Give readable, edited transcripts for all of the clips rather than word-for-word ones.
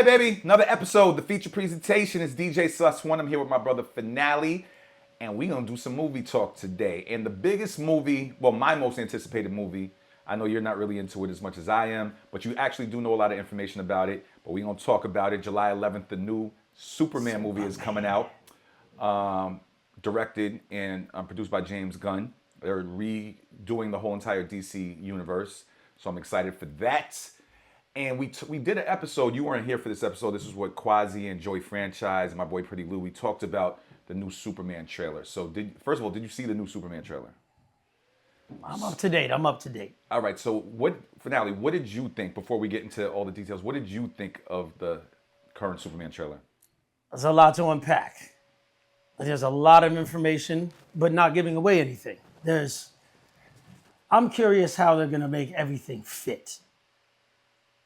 right, baby. Another episode. The feature presentation is DJ Sus One. I'm here with my brother Finale, and we're going to do some movie talk today. And the biggest movie, well, my most anticipated movie, I know you're not really into it as much as I am, but you actually do know a lot of information about it. But we're going to talk about it. July 11th, the new Superman movie is coming out. Directed and produced by James Gunn. They're redoing the whole entire DC universe. So I'm excited for that. And we did an episode. You weren't here for this episode. This is what Quasi and Joy Franchise and my boy Pretty Lou, we talked about the new Superman trailer. So first of all, did you see the new Superman trailer? I'm up to date. All right. So Finale, what did you think, before we get into all the details, what did you think of the current Superman trailer? There's a lot to unpack. There's a lot of information, but not giving away anything. I'm curious how they're going to make everything fit.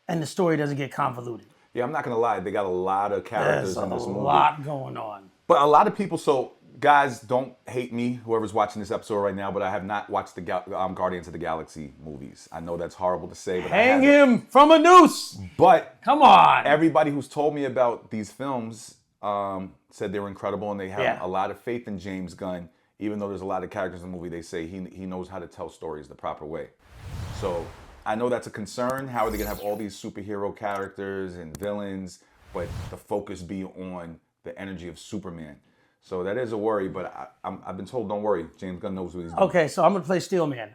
And the story doesn't get convoluted. Yeah, I'm not going to lie. They got a lot of characters in this movie. There's a lot going on. But a lot of people, so guys, don't hate me, whoever's watching this episode right now, but I have not watched the Guardians of the Galaxy movies. I know that's horrible to say, but Hang him from a noose. But come on. Everybody who's told me about these films said they were incredible, and they have a lot of faith in James Gunn. Even though there's a lot of characters in the movie, they say he knows how to tell stories the proper way. So I know that's a concern. How are they going to have all these superhero characters and villains, but the focus be on the energy of Superman? So that is a worry, but I've been told, don't worry. James Gunn knows what he's doing. Okay, so I'm going to play Steel Man.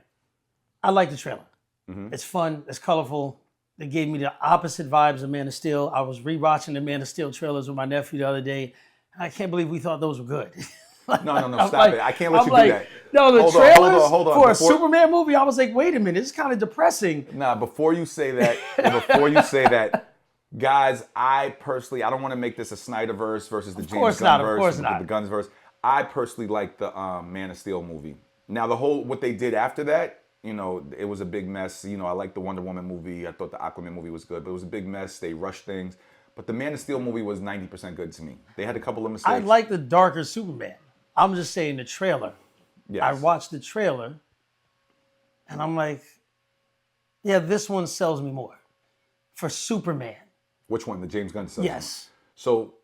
I like the trailer. Mm-hmm. It's fun. It's colorful. They gave me the opposite vibes of Man of Steel. I was rewatching the Man of Steel trailers with my nephew the other day. I can't believe we thought those were good. No, stop it. I can't let you do that. No, the trailers hold on. For a Superman movie, I was like, wait a minute, it's kind of depressing. Nah, before you say that, guys, I don't want to make this a Snyderverse versus the James Gunn verse, the Gunn's verse. I personally like the Man of Steel movie. Now, what they did after that, it was a big mess. I like the Wonder Woman movie. I thought the Aquaman movie was good, but it was a big mess. They rushed things. But the Man of Steel movie was 90% good to me. They had a couple of mistakes. I like the darker Superman. I'm just saying the trailer. Yes. I watched the trailer, and I'm like, yeah, this one sells me more for Superman. Which one? The James Gunn stuff? Yes. So,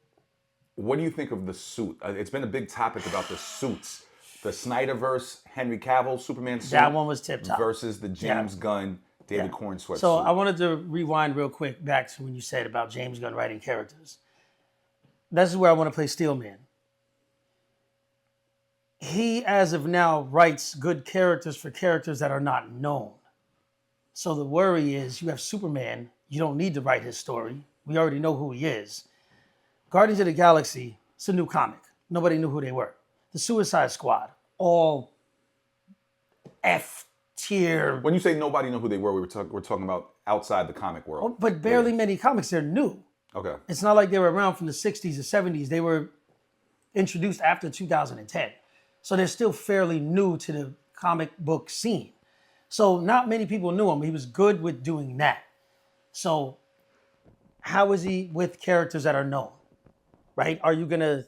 what do you think of the suit? It's been a big topic about the suits. The Snyderverse, Henry Cavill, Superman suit. That one was tip-top. Versus the James Gunn, David Corn sweatsuit. So, I wanted to rewind real quick back to when you said about James Gunn writing characters. This is where I want to play Steel Man. He, as of now, writes good characters for characters that are not known. So the worry is you have Superman. You don't need to write his story. We already know who he is. Guardians of the Galaxy, it's a new comic. Nobody knew who they were. The Suicide Squad, all F tier. When you say nobody knew who they were, we're talking about outside the comic world. Oh, but barely many comics. They're new. Okay. It's not like they were around from the 60s or 70s. They were introduced after 2010. So they're still fairly new to the comic book scene. So not many people knew him. He was good with doing that. So how is he with characters that are known, right? Are you going to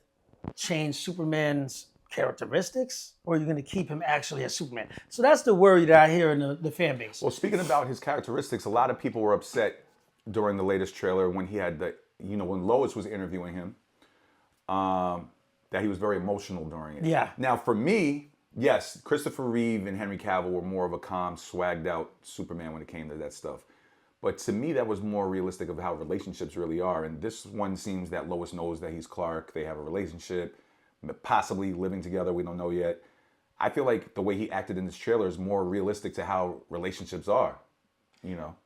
change Superman's characteristics, or are you going to keep him actually as Superman? So that's the worry that I hear in the fan base. Well, speaking about his characteristics, a lot of people were upset during the latest trailer when he had when Lois was interviewing him. That he was very emotional during it. Yeah. Now, for me, yes, Christopher Reeve and Henry Cavill were more of a calm, swagged out Superman when it came to that stuff. But to me, that was more realistic of how relationships really are. And this one seems that Lois knows that he's Clark. They have a relationship, possibly living together. We don't know yet. I feel like the way he acted in this trailer is more realistic to how relationships are.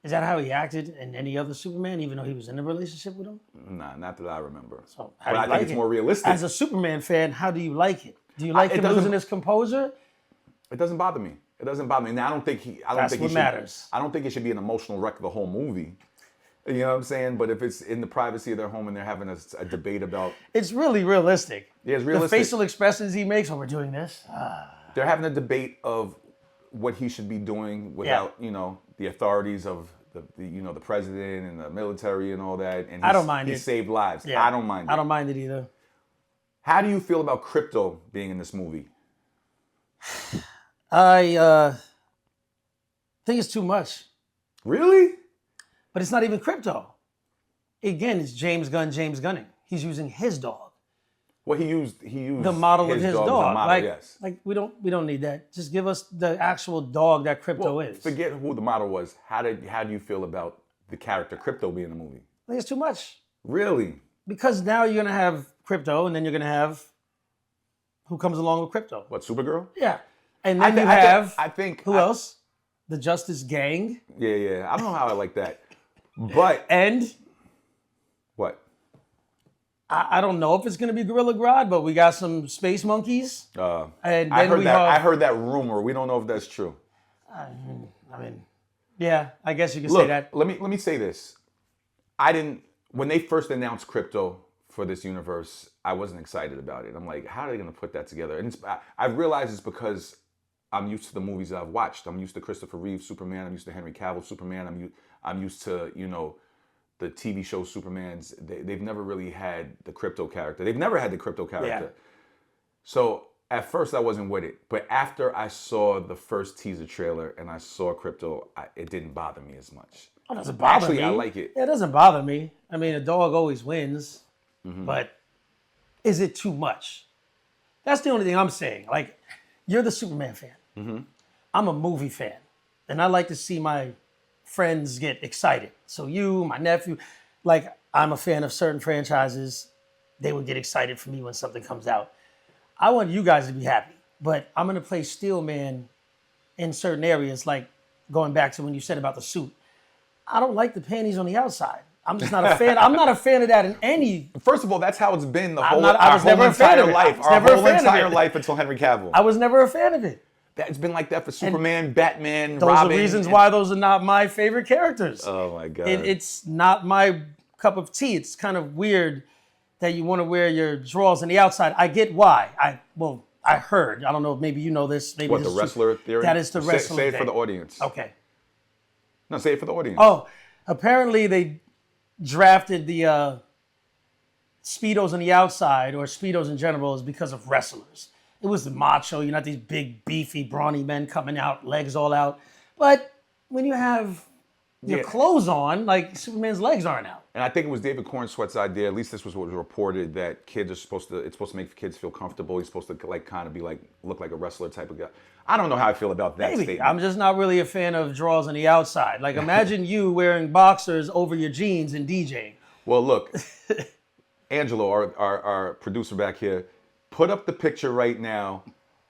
Is that how he acted in any other Superman, even though he was in a relationship with him? Nah, not that I remember. So but I think it's more realistic. As a Superman fan, how do you like it? Do you like him losing his composure? It doesn't bother me. Now, I don't think matters. I don't think it should be an emotional wreck of the whole movie. You know what I'm saying? But if it's in the privacy of their home and they're having a debate about... It's really realistic. Yeah, it's realistic. The facial expressions he makes when we're doing this. They're having a debate of what he should be doing without, the authorities of the president and the military and all that. And I don't mind it. He saved lives. Yeah. I don't mind it. I don't mind it either. How do you feel about crypto being in this movie? I think it's too much. Really? But it's not even crypto. again, it's James Gunning. He's using his dog. Well, he used The model of his dog. dog. Model, yes. Like we don't need that. Just give us the actual dog that Crypto is. Forget who the model was. How do you feel about the character Crypto being in the movie? I think it's too much. Really? Because now you're gonna have Crypto, and then you're gonna have who comes along with Crypto. What, Supergirl? Yeah, and then I think who I, else? The Justice Gang. Yeah. I don't know how I like that, but and what? I don't know if it's gonna be Gorilla Grodd, but we got some space monkeys. And then I heard that rumor. We don't know if that's true. I mean, yeah, I guess you could say that. Let me say this. When they first announced Crypto for this universe, I wasn't excited about it. I'm like, how are they gonna put that together? And I realized it's because I'm used to the movies that I've watched. I'm used to Christopher Reeve Superman. I'm used to Henry Cavill Superman. I'm used to the TV show Supermans. They've never really had the Crypto character. They've never had the Crypto character. Yeah. So at first I wasn't with it, but after I saw the first teaser trailer and I saw Crypto, it didn't bother me as much. Oh, it doesn't bother me. Actually, I like it. Yeah, it doesn't bother me. I mean, a dog always wins, but is it too much? That's the only thing I'm saying. Like, you're the Superman fan. I'm a movie fan, and I like to see my friends get excited. So you, my nephew, like, I'm a fan of certain franchises. They would get excited for me when something comes out. I want you guys to be happy, but I'm going to play Steelman in certain areas, like going back to when you said about the suit. I don't like the panties on the outside. I'm just not a fan. I'm not a fan of that in any. First of all, that's how it's been the whole I was never a fan of it. Our whole entire life until Henry Cavill. I was never a fan of it. It's been like that for Superman, Batman, those Robin. Those are reasons why those are not my favorite characters. Oh my God. It's not my cup of tea. It's kind of weird that you want to wear your drawers on the outside. I get why. I heard. I don't know. Maybe you know this. Maybe the wrestler theory? That is the wrestler Say it for the audience. Okay. No, say it for the audience. Oh, apparently they drafted the Speedos on the outside, or Speedos in general, is because of wrestlers. It was the macho, not these big, beefy, brawny men coming out, legs all out. But when you have your clothes on, like, Superman's legs aren't out. And I think it was David Cornsweet's idea, at least this was what was reported, that it's supposed to make kids feel comfortable. He's supposed to look like a wrestler type of guy. I don't know how I feel about that statement. I'm just not really a fan of drawers on the outside. Like, imagine you wearing boxers over your jeans and DJing. Well, look, Angelo, our producer back here, put up the picture right now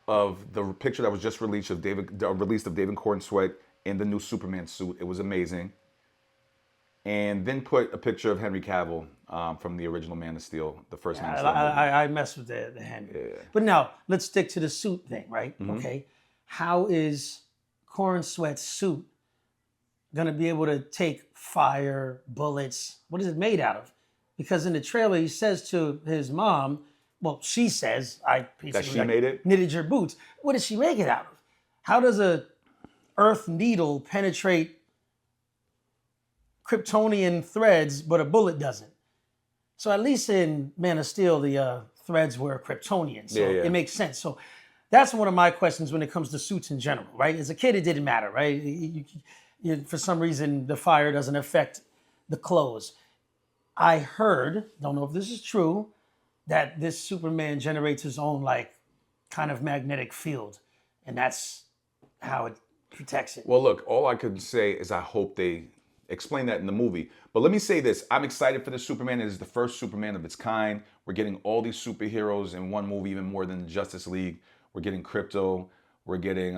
of the picture that was just released of David Cornsweet in the new Superman suit. It was amazing. And then put a picture of Henry Cavill from the original Man of Steel, the first Man of Steel. I mess with the Henry. Yeah. But now, let's stick to the suit thing, right? Okay. How is Cornsweet's suit going to be able to take fire, bullets? What is it made out of? Because in the trailer, he says to his mom, well, she says, that she made it? Knitted your boots. What does she make it out of? How does a earth needle penetrate Kryptonian threads, but a bullet doesn't? So at least in Man of Steel, the threads were Kryptonian. So it makes sense. So that's one of my questions when it comes to suits in general, right? As a kid, it didn't matter, right? For some reason, the fire doesn't affect the clothes. I heard, don't know if this is true, that this Superman generates his own, like, kind of magnetic field. And that's how it protects it. Well, look, all I could say is I hope they explain that in the movie. But let me say this. I'm excited for the Superman. It is the first Superman of its kind. We're getting all these superheroes in one movie, even more than Justice League. We're getting Crypto. We're getting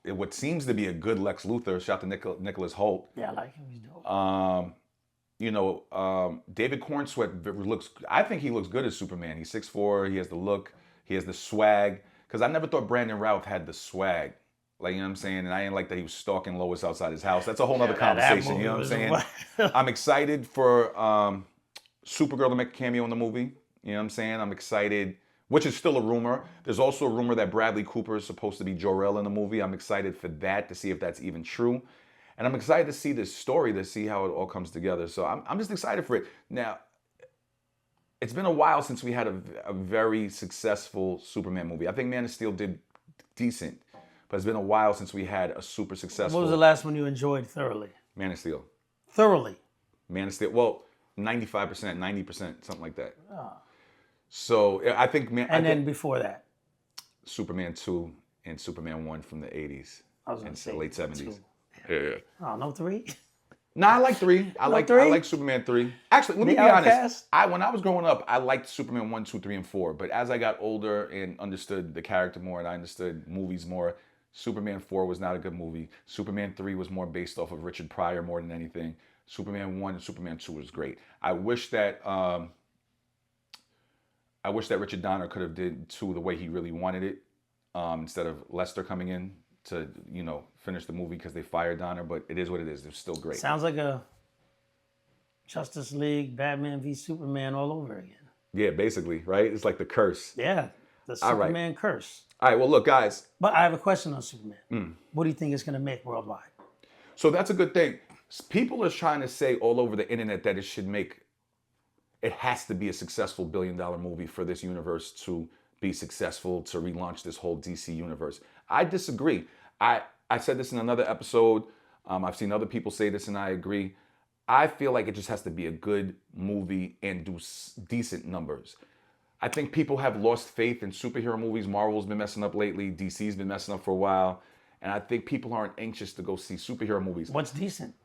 what seems to be a good Lex Luthor. Shout to Nicholas Hoult. Yeah, I like him. He's dope. David Cornsweet I think he looks good as Superman. He's 6'4", he has the look, he has the swag. Because I never thought Brandon Routh had the swag. Like, you know what I'm saying? And I didn't like that he was stalking Lois outside his house. That's a whole other conversation, you know what I'm saying? I'm excited for Supergirl to make a cameo in the movie. You know what I'm saying? I'm excited, which is still a rumor. There's also a rumor that Bradley Cooper is supposed to be Jor-El in the movie. I'm excited for that, to see if that's even true. And I'm excited to see this story, to see how it all comes together. So I'm just excited for it. Now, it's been a while since we had a very successful Superman movie. I think Man of Steel did decent, but it's been a while since we had a super successful. What was the last one you enjoyed thoroughly? Man of Steel. Thoroughly. Man of Steel. Well, 95%, 90%, something like that. Oh. So I think. Then before that, Superman 2 and Superman 1 from the 80s and the late 70s. Yeah. Oh, no 3? No, I like 3. I like Superman 3. Actually, let me be honest. When I was growing up, I liked Superman 1, 2, 3, and 4. But as I got older and understood the character more and I understood movies more, Superman 4 was not a good movie. Superman 3 was more based off of Richard Pryor more than anything. Superman 1 and Superman 2 was great. I wish that Richard Donner could have did 2 the way he really wanted it, instead of Lester coming in to, finish the movie because they fired Donner. But it is what it is. They're still great. Sounds like a Justice League, Batman v Superman all over again. Yeah, basically, right? It's like the curse. Yeah, the Superman curse. All right, well, look, guys. But I have a question on Superman. What do you think it's going to make worldwide? So that's a good thing. People are trying to say all over the internet that it has to be a successful billion-dollar movie for this universe to be successful, to relaunch this whole DC universe. I disagree. I said this in another episode. I've seen other people say this, and I agree. I feel like it just has to be a good movie and do decent numbers. I think people have lost faith in superhero movies. Marvel's been messing up lately. DC's been messing up for a while. And I think people aren't anxious to go see superhero movies. What's decent?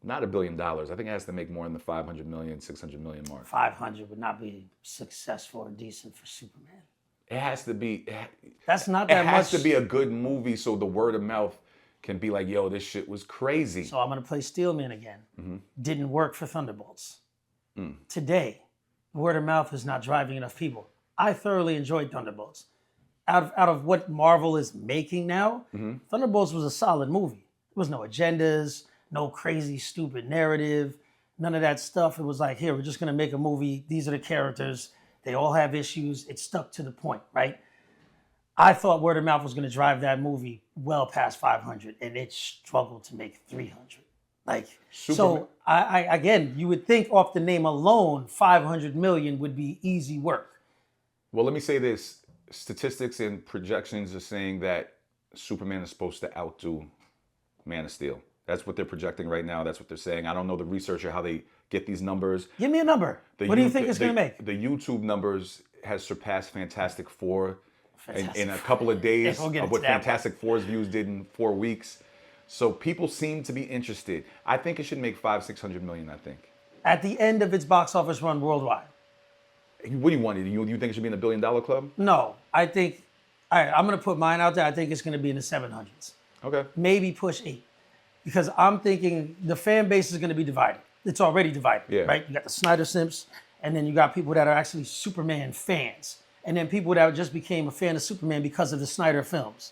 Not $1 billion. I think it has to make more than the 500 million, 600 million mark. 500 would not be successful or decent for Superman. It has to be. That's not that much. It has to be a good movie so the word of mouth can be like, yo, this shit was crazy. So I'm going to play Steelman again. Didn't work for Thunderbolts. Today, word of mouth is not driving enough people. I thoroughly enjoyed Thunderbolts. Out of what Marvel is making now, Thunderbolts was a solid movie. There was no agendas, no crazy, stupid narrative, none of that stuff. It was like, here, we're just going to make a movie. These are the characters. They all have issues. It stuck to the point, right? I thought word of mouth was going to drive that movie well past 500, and it struggled to make 300. So again, you would think off the name alone, 500 million would be easy work. Well, let me say this. Statistics and projections are saying that Superman is supposed to outdo Man of Steel. That's what they're projecting right now. That's what they're saying. I don't know the research or how they get these numbers. Give me a number. What do you think it's going to make? The YouTube numbers has surpassed Fantastic Four in a couple of days of what Fantastic Four's views did in 4 weeks. So people seem to be interested. I think it should make 500-600 million, I think. At the end of its box office run worldwide. What do you want? You think it should be in the $1 billion club? No. I think, all right, I'm going to put mine out there. I think it's going to be in the 700s. Okay. Maybe push 8. Because I'm thinking the fan base is going to be divided. It's already divided, right? You got the Snyder Simps, and then you got people that are actually Superman fans. And then people that just became a fan of Superman because of the Snyder films.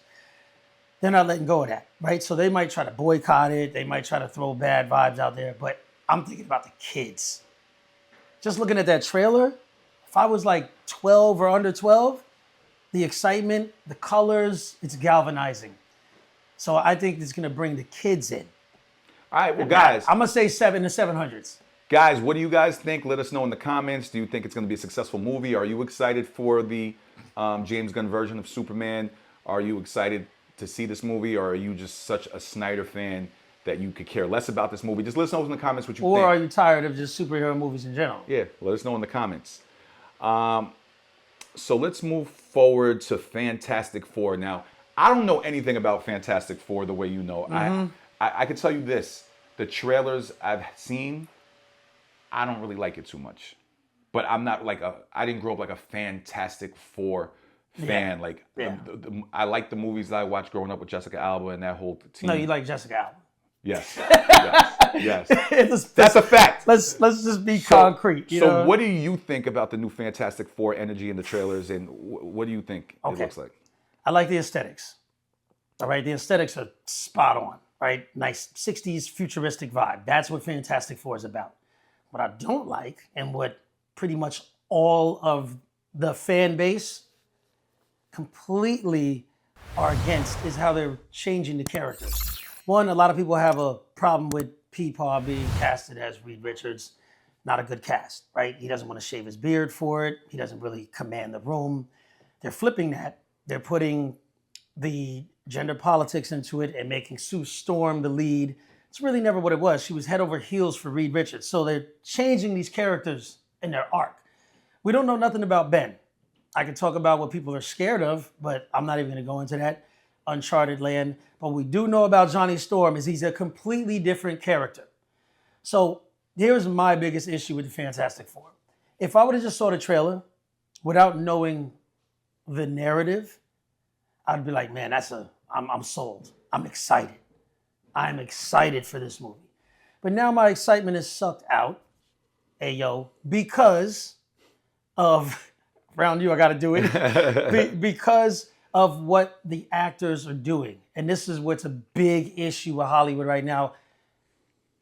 They're not letting go of that, right? So they might try to boycott it. They might try to throw bad vibes out there. But I'm thinking about the kids. Just looking at that trailer, if I was like 12 or under 12, the excitement, the colors, it's galvanizing. So I think it's going to bring the kids in. All right, well, guys. I'm going to say 7 to 700s. Guys, what do you guys think? Let us know in the comments. Do you think it's going to be a successful movie? Are you excited for the James Gunn version of Superman? Are you excited to see this movie? Or are you just such a Snyder fan that you could care less about this movie? Just let us know in the comments what you think. Or are you tired of just superhero movies in general? Yeah, let us know in the comments. So let's move forward to Fantastic Four. Now, I don't know anything about Fantastic Four the way you know. I can tell you this. The trailers I've seen, I don't really like it too much. But I'm not I didn't grow up like a Fantastic Four fan. I like the movies that I watched growing up with Jessica Alba and that whole team. No, you like Jessica Alba. Yes. Yes. That's a fact. Let's just be concrete. So what do you think about the new Fantastic Four energy in the trailers, and what do you think it looks like? I like the aesthetics. All right, the aesthetics are spot on, right? Nice 60s futuristic vibe. That's what Fantastic Four is about. What I don't like, and what pretty much all of the fan base completely are against, is how they're changing the characters. One, a lot of people have a problem with Peepaw being casted as Reed Richards. Not a good cast, right? He doesn't want to shave his beard for it. He doesn't really command the room. They're flipping that. They're putting the gender politics into it and making Sue Storm the lead. It's really never what it was. She was head over heels for Reed Richards. So they're changing these characters in their arc. We don't know nothing about Ben. I can talk about what people are scared of, but I'm not even going to go into that uncharted land. But what we do know about Johnny Storm is he's a completely different character. So here's my biggest issue with the Fantastic Four. If I would have just saw the trailer without knowing the narrative, I'd be like, man, I'm sold. I'm excited. I'm excited for this movie. But now my excitement is sucked out, because of, around you, I got to do it, because of what the actors are doing. And this is what's a big issue with Hollywood right now.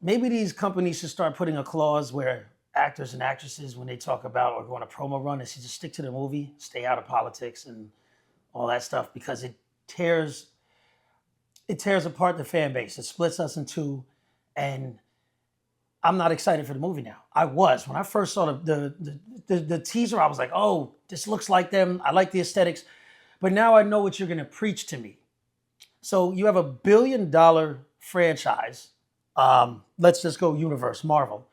Maybe these companies should start putting a clause where actors and actresses, when they talk about or go on a promo run, they should just stick to the movie, stay out of politics and all that stuff, because it tears apart the fan base. It splits us in two, and I'm not excited for the movie now. I was. When I first saw the teaser, I was like, oh, this looks like them. I like the aesthetics. But now I know what you're going to preach to me. So you have $1 billion franchise. Let's just go universe, Marvel,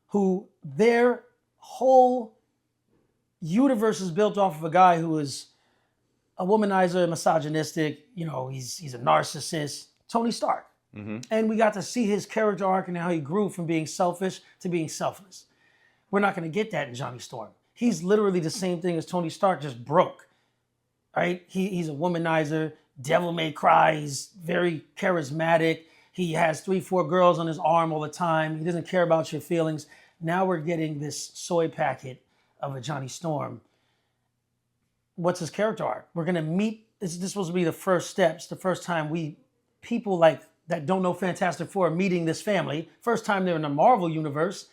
who their whole universe is built off of a guy who is a womanizer, misogynistic, he's a narcissist, Tony Stark. Mm-hmm. And we got to see his character arc and how he grew from being selfish to being selfless. We're not going to get that in Johnny Storm. He's literally the same thing as Tony Stark, just broke, right? He's a womanizer, devil may cry, he's very charismatic. He has 3-4 girls on his arm all the time. He doesn't care about your feelings. Now we're getting this soy packet of a Johnny Storm. What's his character arc? We're going to meet, this is supposed to be the first steps, the first time people like that don't know Fantastic Four are meeting this family. First time they're in the Marvel universe,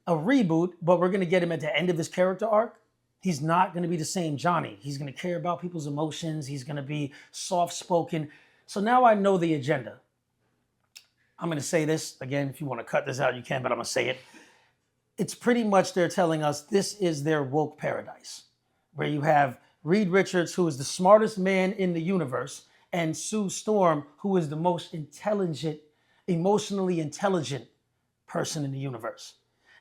a reboot, but we're going to get him at the end of his character arc. He's not going to be the same Johnny. He's going to care about people's emotions. He's going to be soft-spoken. So now I know the agenda. I'm going to say this, again, if you want to cut this out, you can, but I'm going to say it. It's pretty much they're telling us this is their woke paradise, where you have Reed Richards, who is the smartest man in the universe, and Sue Storm, who is the most intelligent, emotionally intelligent person in the universe.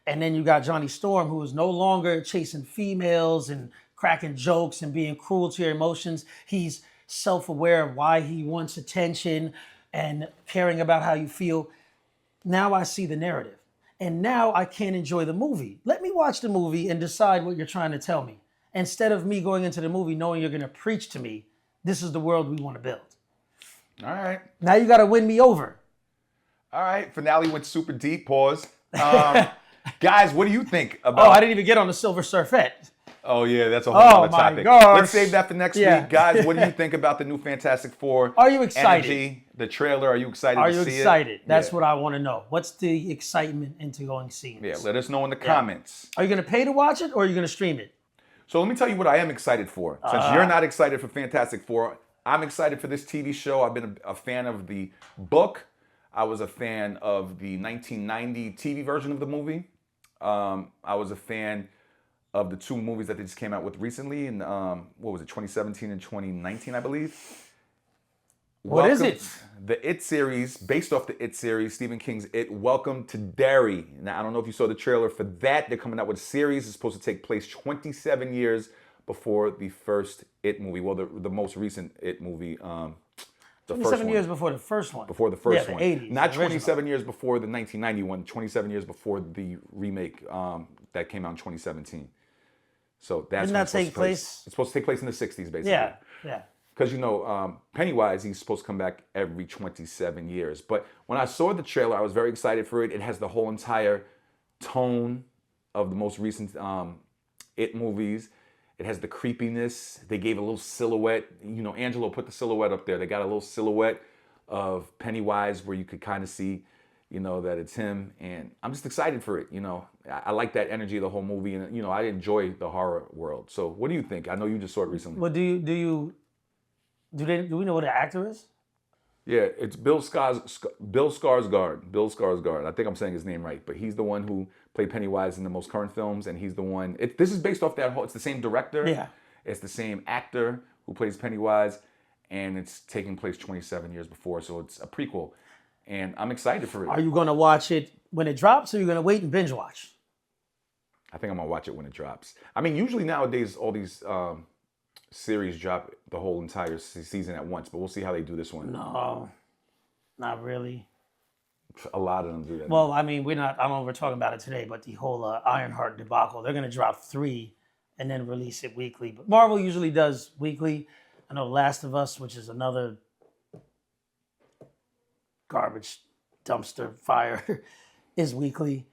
And then you got Johnny Storm, who is no longer chasing females and cracking jokes and being cruel to your emotions. He's self-aware of why he wants attention and caring about how you feel. Now I see the narrative. And now I can't enjoy the movie. Let me watch the movie and decide what you're trying to tell me. Instead of me going into the movie knowing you're going to preach to me, this is the world we want to build. All right. Now you got to win me over. All right. Finale went super deep. Pause. Guys, what do you think about... Oh, I didn't even get on the Silver Surfette. Oh, yeah, that's a whole other topic. Gosh. Let's save that for next week. Guys, what do you think about the new Fantastic Four? Are you excited? Energy, the trailer, are you excited to see it? Are you excited? That's what I want to know. What's the excitement into going seeing this? Yeah, let us know in the comments. Are you going to pay to watch it or are you going to stream it? So let me tell you what I am excited for. Since you're not excited for Fantastic Four, I'm excited for this TV show. I've been a fan of the book. I was a fan of the 1990 TV version of the movie. I was a fan of the 2 movies that they just came out with recently in, 2017 and 2019, I believe. What is it? The It series, based off the It series, Stephen King's It, Welcome to Derry. Now, I don't know if you saw the trailer for that. They're coming out with a series. It's supposed to take place 27 years before the first It movie. Well, the most recent It movie, the 27 years before the first one. Before the first one. The 80s. Not 27 years before the 1991, 27 years before the remake that came out in 2017. So that's Didn't that take place? It's supposed to take place in the 60s, basically. Yeah. Because, Pennywise, he's supposed to come back every 27 years. But when I saw the trailer, I was very excited for it. It has the whole entire tone of the most recent It movies. It has the creepiness. They gave a little silhouette. Angelo put the silhouette up there. They got a little silhouette of Pennywise where you could kind of see, that it's him. And I'm just excited for it. I like that energy of the whole movie. And, I enjoy the horror world. So what do you think? I know you just saw it recently. Well, do we know what the actor is? Yeah, it's Bill Skarsgård. Bill Skarsgård. I think I'm saying his name right, but he's the one who played Pennywise in the most current films, and he's the one. This is based off that whole. It's the same director. Yeah. It's the same actor who plays Pennywise, and it's taking place 27 years before, so it's a prequel. And I'm excited for it. Are you going to watch it when it drops, or are you going to wait and binge watch? I think I'm going to watch it when it drops. I mean, usually nowadays, all these series drop the whole entire season at once, but we'll see how they do this one. No, not really. A lot of them do that. Well, I mean, I don't know if we're talking about it today, but the whole Ironheart debacle, they're going to drop 3 and then release it weekly. But Marvel usually does weekly. I know Last of Us, which is another garbage dumpster fire, is weekly.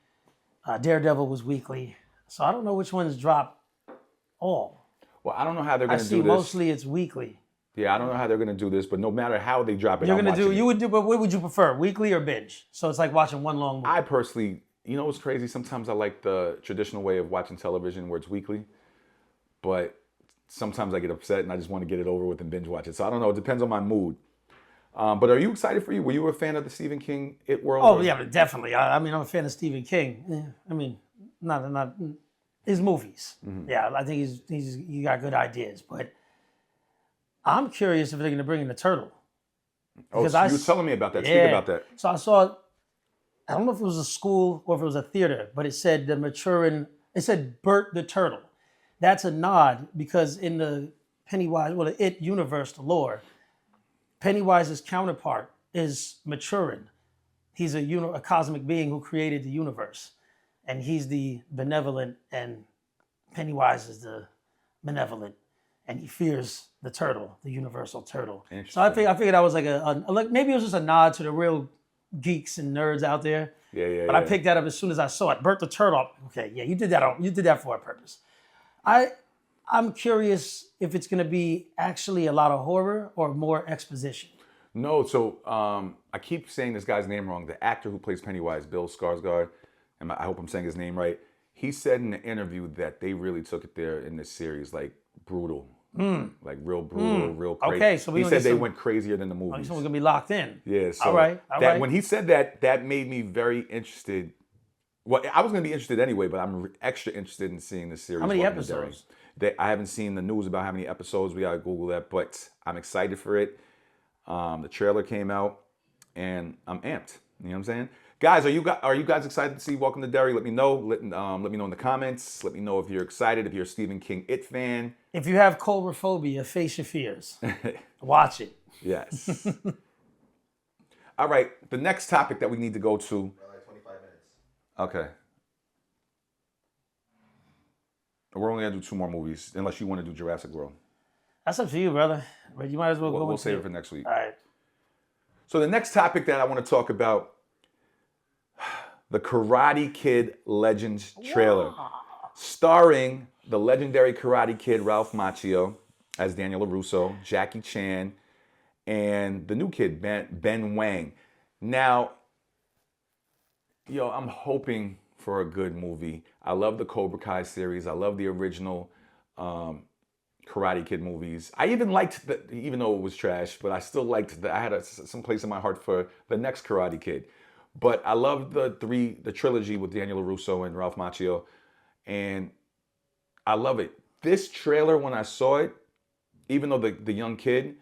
Daredevil was weekly. So I don't know which ones drop all. Well, I don't know how they're going to do this. Mostly it's weekly. Yeah, I don't know how they're going to do this, but no matter how they drop it, But what would you prefer, weekly or binge? So it's like watching one long movie. I personally, you know what's crazy? Sometimes I like the traditional way of watching television where it's weekly, but sometimes I get upset and I just want to get it over with and binge watch it. So I don't know. It depends on my mood. But are you excited for you? Were you a fan of the Stephen King It world? Oh, yeah, definitely. I mean, I'm a fan of Stephen King. Yeah, I mean, not his movies. Mm-hmm. Yeah, I think he got good ideas. But I'm curious if they're going to bring in the turtle. Because you were telling me about that. Yeah. Speak about that. So I saw, I don't know if it was a school or if it was a theater, but it said it said Bert the Turtle. That's a nod because in the Pennywise, the It universe, the lore, Pennywise's counterpart is maturing. He's a cosmic being who created the universe. And he's the benevolent and Pennywise is the benevolent. And he fears the turtle, the universal turtle. So I figured that was like maybe it was just a nod to the real geeks and nerds out there. Yeah. But I picked that up as soon as I saw it. Bert the Turtle. Okay, yeah, you did that for a purpose. I'm curious if it's going to be actually a lot of horror or more exposition. No, so I keep saying this guy's name wrong. The actor who plays Pennywise, Bill Skarsgård, and I hope I'm saying his name right. He said in the interview that they really took it there in this series, like brutal, like real brutal, real crazy. Okay, so he said they went crazier than the movies. Someone's gonna be locked in. Yeah, so all right. When he said that, that made me very interested. Well, I was gonna be interested anyway, but I'm extra interested in seeing this series. How many episodes? I haven't seen the news about how many episodes. We gotta Google that, but I'm excited for it. The trailer came out, and I'm amped. You know what I'm saying? Guys, are you guys excited to see Welcome to Derry? Let me know. Let me know in the comments. Let me know if you're excited, if you're a Stephen King It fan. If you have coulrophobia, face your fears. Watch it. Yes. All right. The next topic that we need to go to. Like 25 minutes. Okay. We're only gonna do 2 more movies, unless you want to do Jurassic World. That's up to you, brother. But you might as well go. We'll save it for next week. All right. So the next topic that I want to talk about, the Karate Kid Legends trailer, starring the legendary Karate Kid Ralph Macchio as Daniel LaRusso, Jackie Chan, and the new kid Ben Wang. Now, I'm hoping for a good movie. I love the Cobra Kai series. I love the original Karate Kid movies. I even liked even though it was trash, but I still liked I had some place in my heart for the next Karate Kid. But I love the trilogy with Daniel LaRusso and Ralph Macchio, and I love it. This trailer, when I saw it, even though the young kid,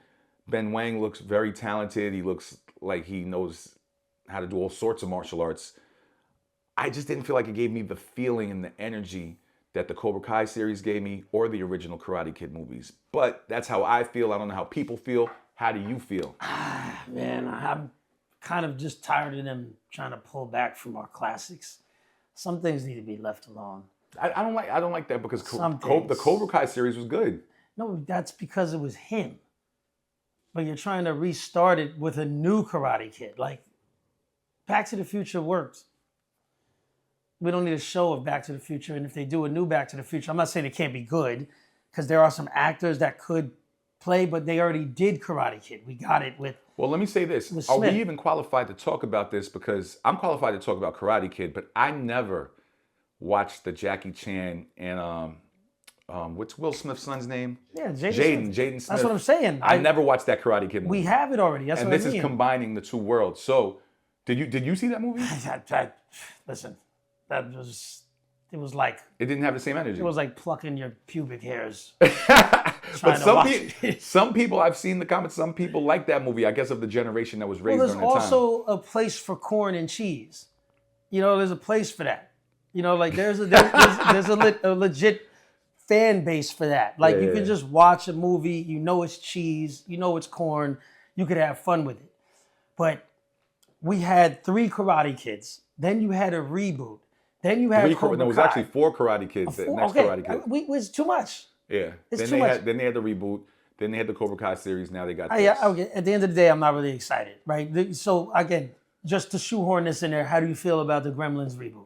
Ben Wang, looks very talented, he looks like he knows how to do all sorts of martial arts, I just didn't feel like it gave me the feeling and the energy that the Cobra Kai series gave me or the original Karate Kid movies. But that's how I feel. I don't know how people feel. How do you feel? Man, I'm kind of just tired of them trying to pull back from our classics. Some things need to be left alone. I don't like that because the Cobra Kai series was good. No, that's because it was him. But you're trying to restart it with a new Karate Kid. Like, Back to the Future worked. We don't need a show of Back to the Future. And if they do a new Back to the Future, I'm not saying it can't be good, because there are some actors that could play, but they already did Karate Kid. We got it with. Well, let me say this. Are we even qualified to talk about this? Because I'm qualified to talk about Karate Kid, but I never watched the Jackie Chan and what's Will Smith's son's name? Yeah, Jaden Smith. That's what I'm saying. I never watched that Karate Kid movie. We have it already. That's what I mean. And this is combining the two worlds. So, did you see that movie? Listen, it was like It didn't have the same energy. it was like plucking your pubic hairs. But some people, I've seen the comments, some people like that movie, I guess of the generation that was raised Well, during there's that time. also a place for corn and cheese. You know, there's a place for that. You know, like there's a legit fan base for that. Like you can just watch a movie, you know it's cheese, you know it's corn, you could have fun with it. But we had 3 Karate Kids. Then you had a reboot. Then you had Cobra No, it was Kai. actually 4 Karate Kids. The next Karate Kid. It was too much. Yeah. It's too much. Then they had the reboot. Then they had the Cobra Kai series. Now they got this. Yeah, okay. At the end of the day, I'm not really excited, right? So again, just to shoehorn this in there, how do you feel about the Gremlins reboot?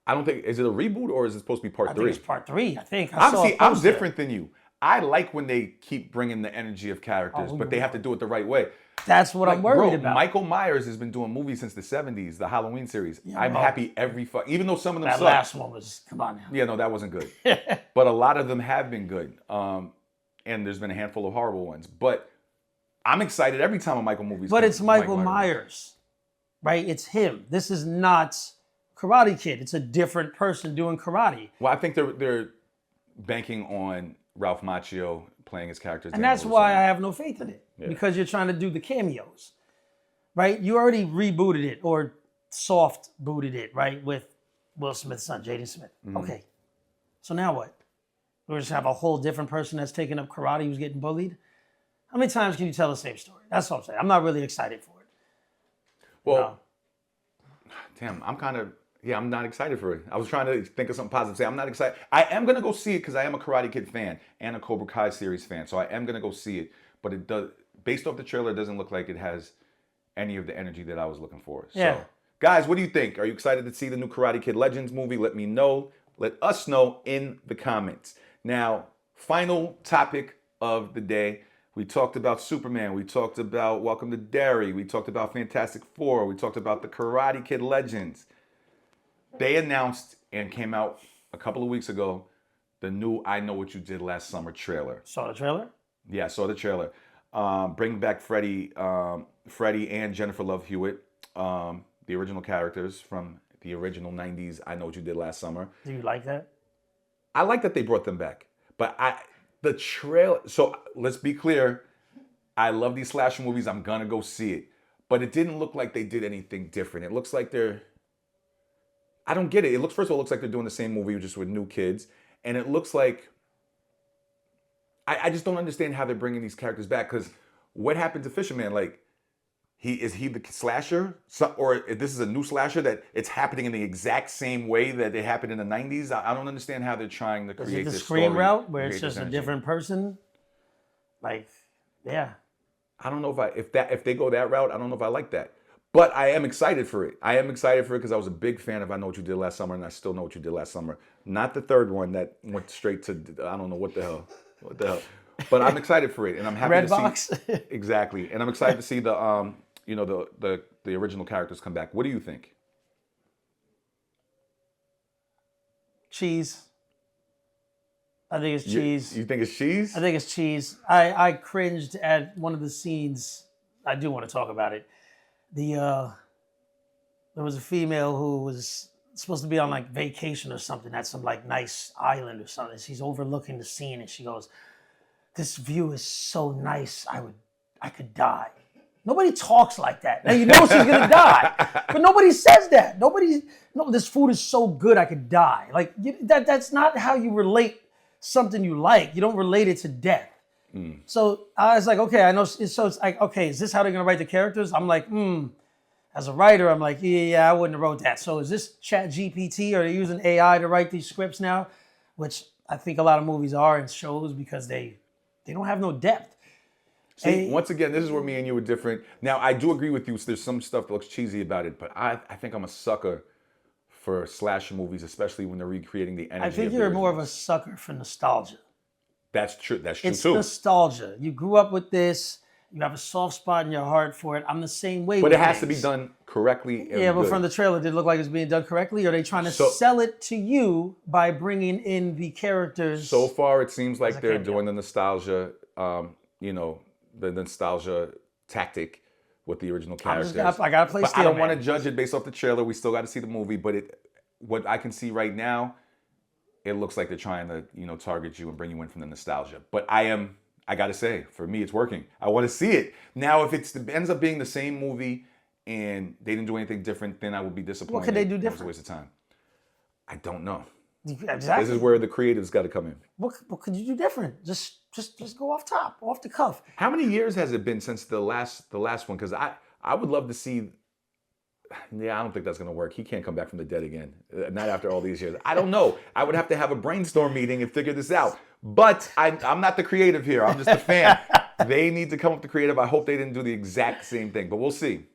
I don't think, is it a reboot or is it supposed to be part 3? I think it's part 3. I think. I'm different than you. I like when they keep bringing the energy of characters, but they have to do it the right way. That's what I'm worried about. Michael Myers has been doing movies since the 70s, the Halloween series. I'm happy even though some of them suck. That last one was, come on now. Yeah, no, that wasn't good. But a lot of them have been good. And there's been a handful of horrible ones. But I'm excited every time a Michael movie. But it's Michael Myers, right? It's him. This is not Karate Kid. It's a different person doing karate. Well, I think they're banking on Ralph Macchio playing his characters. And that's why I have no faith in it. Yeah. Because you're trying to do the cameos, right? You already rebooted it or soft booted it, right? With Will Smith's son, Jaden Smith. Mm-hmm. Okay. So now what? We'll just have a whole different person that's taking up karate who's getting bullied? How many times can you tell the same story? That's what I'm saying. I'm not really excited for it. Well, damn, I'm not excited for it. I was trying to think of something positive. Say I'm not excited. I am going to go see it because I am a Karate Kid fan and a Cobra Kai series fan. So I am going to go see it. But it does, based off the trailer, it doesn't look like it has any of the energy that I was looking for. Yeah. So, guys, what do you think? Are you excited to see the new Karate Kid Legends movie? Let me know. Let us know in the comments. Now, final topic of the day. We talked about Superman. We talked about Welcome to Derry. We talked about Fantastic Four. We talked about the Karate Kid Legends. They announced and came out a couple of weeks ago the new I Know What You Did Last Summer trailer. Saw the trailer? Yeah, I saw the trailer. Bring back Freddie and Jennifer Love Hewitt, the original characters from the original 90s I Know What You Did Last Summer. Do you like that? I like that they brought them back. But the trailer, so let's be clear, I love these slasher movies. I'm going to go see it. But it didn't look like they did anything different. It looks like I don't get it. First of all, it looks like they're doing the same movie just with new kids. And it looks like, I just don't understand how they're bringing these characters back. Because what happened to Fisherman? Like, is he the slasher? Or this is a new slasher that it's happening in the exact same way that it happened in the 90s? I don't understand how they're trying to create this story. Is it the Scream route where it's just a different person? Like, yeah. I don't know if they go that route, I don't know if I like that. But I am excited for it. I am excited for it because I was a big fan of I Know What You Did Last Summer, and I still know what you did last summer. Not the third one that went straight to, I don't know what the hell. But I'm excited for it, and I'm happy to see. Exactly. And I'm excited to see the original characters come back. What do you think? Cheese. I think it's cheese. You think it's cheese? I think it's cheese. I cringed at one of the scenes. I do want to talk about it. There was a female who was supposed to be on like vacation or something at some like nice island or something. She's overlooking the scene and she goes, "This view is so nice. I could die." Nobody talks like that. Now you know she's gonna die, but nobody says that. No, this food is so good I could die. Like that's not how you relate something you like. You don't relate it to death. So I was like, okay, I know. So it's like, okay, is this how they're gonna write the characters? I'm like, as a writer, I'm like, yeah, I wouldn't have wrote that. So is this Chat GPT? Are they using AI to write these scripts now? Which I think a lot of movies are and shows because they don't have no depth. See, once again, this is where me and you are different. Now, I do agree with you. There's some stuff that looks cheesy about it, but I think I'm a sucker for slasher movies, especially when they're recreating the energy. I think you're more of a sucker for nostalgia. That's true. That's true it's too. It's nostalgia. You grew up with this. You have a soft spot in your heart for it. I'm the same way. But it has to be done correctly. Yeah, but from the trailer, did it look like it's being done correctly? Or are they trying to sell it to you by bringing in the characters? So far, it seems like they're doing the nostalgia, the nostalgia tactic with the original characters. I gotta play. But I don't want to judge it based off the trailer. We still got to see the movie. But what I can see right now, it looks like they're trying to, target you and bring you in from the nostalgia. But I gotta say, for me, it's working. I want to see it. Now, if it ends up being the same movie and they didn't do anything different, then I would be disappointed. What could they do different? It was a waste of time. I don't know. Exactly. This is where the creatives got to come in. What could you do different? Just go off top, off the cuff. How many years has it been since the last one? Because I would love to see. Yeah, I don't think that's going to work. He can't come back from the dead again. Not after all these years. I don't know. I would have to have a brainstorm meeting and figure this out. But I'm not the creative here. I'm just a fan. They need to come up with the creative. I hope they didn't do the exact same thing, but we'll see.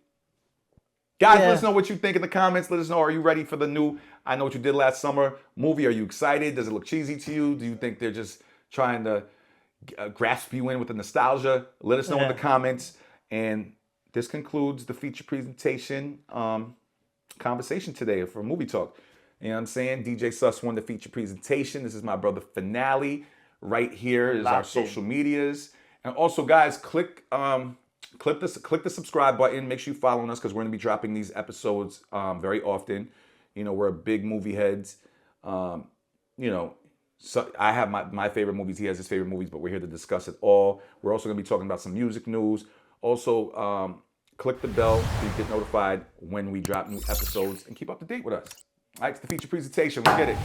Guys, let us know what you think in the comments. Let us know, are you ready for the new I Know What You Did Last Summer movie? Are you excited? Does it look cheesy to you? Do you think they're just trying to grasp you in with the nostalgia? Let us know in the comments. And this concludes the feature presentation conversation today for Movie Talk. You know what I'm saying? DJ Sus won the feature presentation. This is my brother Finale. Right here is our social medias. And also, guys, click the subscribe button. Make sure you follow us because we're going to be dropping these episodes very often. We're big movie heads. So I have my favorite movies. He has his favorite movies, but we're here to discuss it all. We're also going to be talking about some music news. Also, click the bell so you get notified when we drop new episodes and keep up to date with us. All right, it's the feature presentation. Let's get it.